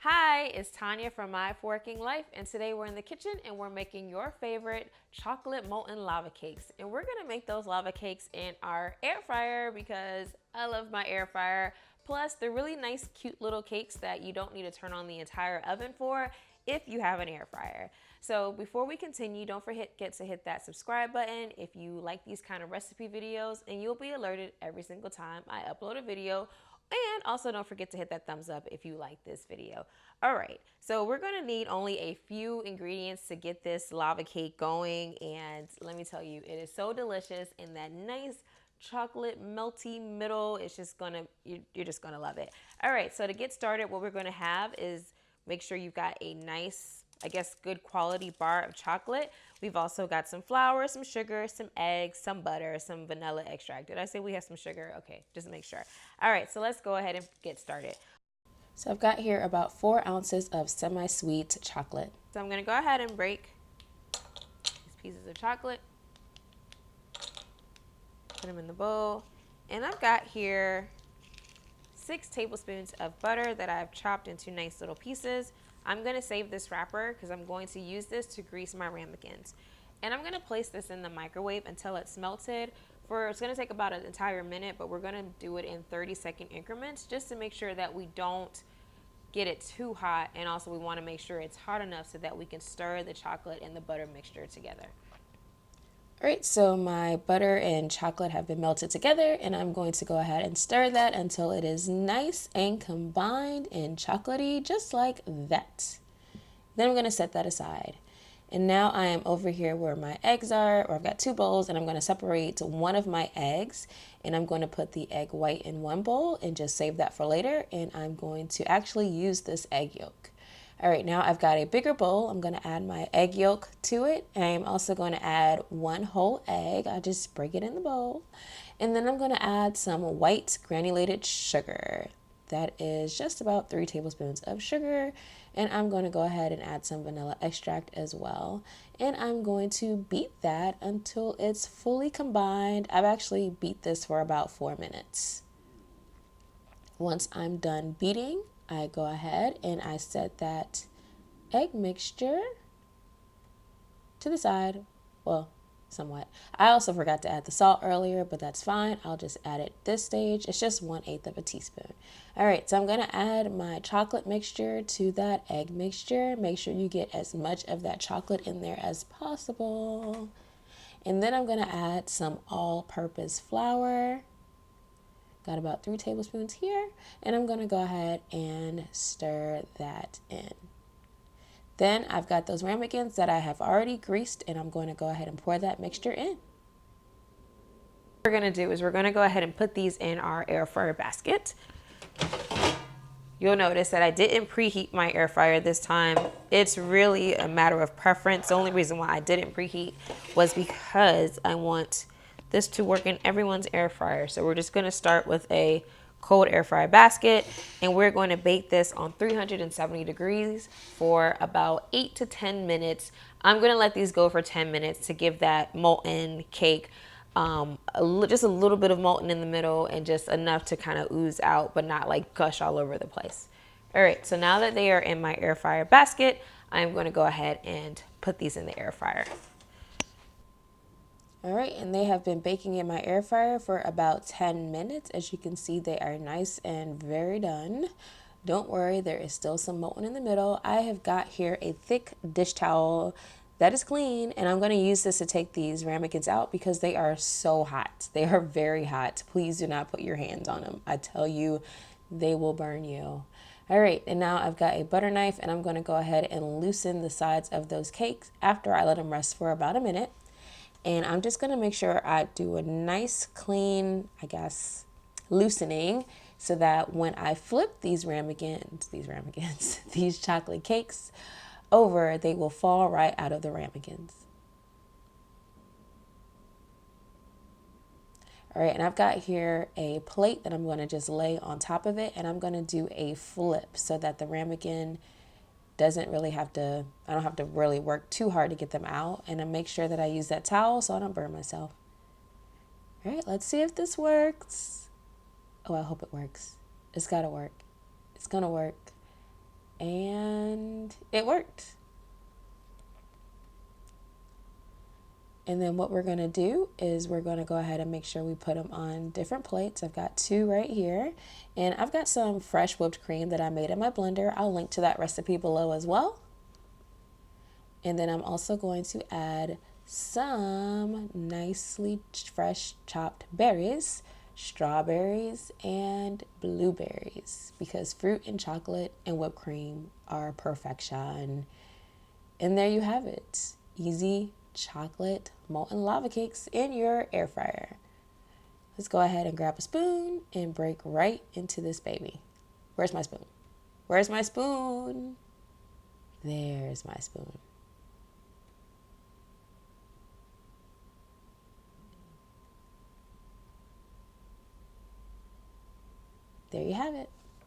Hi, it's Tanya from My Forking Life, and today we're in the kitchen and we're making your favorite chocolate molten lava cakes. And we're gonna make those lava cakes in our air fryer because I love my air fryer. Plus, they're really nice, cute little cakes that you don't need to turn on the entire oven for if you have an air fryer. So before we continue, don't forget to hit that subscribe button if you like these kind of recipe videos, and you'll be alerted every single time I upload a video. And also don't forget to hit that thumbs up if you like this video. All right, so we're gonna need only a few ingredients to get this lava cake going. And let me tell you, it is so delicious in that nice chocolate melty middle. It's just gonna, you're just gonna love it. All right, so to get started, what we're gonna have is make sure you've got a nice, I guess, good quality bar of chocolate. We've also got some flour, some sugar, some eggs, some butter, some vanilla extract. Did I say we have some sugar? Okay, just make sure. All right, so let's go ahead and get started. So I've got here about 4 ounces of semi-sweet chocolate. So I'm gonna go ahead and break these pieces of chocolate, put them in the bowl. And I've got here 6 tablespoons of butter that I've chopped into nice little pieces. I'm gonna save this wrapper because I'm going to use this to grease my ramekins. And I'm gonna place this in the microwave until it's melted. It's gonna take about an entire minute, but we're gonna do it in 30-second increments just to make sure that we don't get it too hot, and also we wanna make sure it's hot enough so that we can stir the chocolate and the butter mixture together. All right, so my butter and chocolate have been melted together, and I'm going to go ahead and stir that until it is nice and combined and chocolatey, just like that. Then I'm gonna set that aside. And now I am over here where my eggs are, or I've got 2 bowls, and I'm gonna separate one of my eggs, and I'm going to put the egg white in one bowl and just save that for later, and I'm going to actually use this egg yolk. All right, now I've got a bigger bowl. I'm gonna add my egg yolk to it. I'm also going to add 1 whole egg. I just break it in the bowl. And then I'm gonna add some white granulated sugar. That is just about 3 tablespoons of sugar. And I'm going to go ahead and add some vanilla extract as well. And I'm going to beat that until it's fully combined. I've actually beat this for about 4 minutes. Once I'm done beating, I go ahead and I set that egg mixture to the side. Well, somewhat. I also forgot to add the salt earlier, but that's fine. I'll just add it this stage. It's just 1/8 of a teaspoon. All right, so I'm gonna add my chocolate mixture to that egg mixture. Make sure you get as much of that chocolate in there as possible. And then I'm gonna add some all-purpose flour. Got about 3 tablespoons here, and I'm gonna go ahead and stir that in. Then I've got those ramekins that I have already greased, and I'm going to go ahead and pour that mixture in. What we're gonna do is we're gonna go ahead and put these in our air fryer basket. You'll notice that I didn't preheat my air fryer this time. It's really a matter of preference. The only reason why I didn't preheat was because I want this to work in everyone's air fryer. So we're just gonna start with a cold air fryer basket, and we're going to bake this on 370 degrees for about 8 to 10 minutes. I'm gonna let these go for 10 minutes to give that molten cake just a little bit of molten in the middle and just enough to kind of ooze out, but not like gush all over the place. All right, so now that they are in my air fryer basket, I'm going to go ahead and put these in the air fryer. All right, and they have been baking in my air fryer for about 10 minutes. As you can see, they are nice and very done. Don't worry, there is still some molten in the middle. I have got here a thick dish towel that is clean, and I'm going to use this to take these ramekins out because they are so hot. They are very hot. Please do not put your hands on them. I tell you, they will burn you. All right, and now I've got a butter knife, and I'm going to go ahead and loosen the sides of those cakes after I let them rest for about a minute. And I'm just going to make sure I do a nice clean, I guess, loosening so that when I flip these these chocolate cakes over, they will fall right out of the ramekins. All right, and I've got here a plate that I'm going to just lay on top of it, and I'm going to do a flip so that the ramekin doesn't really have to, I don't have to really work too hard to get them out, and I make sure that I use that towel so I don't burn myself. All right, let's see if this works. Oh, I hope it works. It's gotta work. It's gonna work. and it worked. And then what we're going to do is we're going to go ahead and make sure we put them on different plates. I've got 2 right here, and I've got some fresh whipped cream that I made in my blender. I'll link to that recipe below as well. And then I'm also going to add some nicely fresh chopped berries, strawberries, and blueberries, because fruit and chocolate and whipped cream are perfection. And there you have it. Easy chocolate molten lava cakes in your air fryer. Let's go ahead and grab a spoon and break right into this baby. Where's my spoon? Where's my spoon? There's my spoon. There you have it.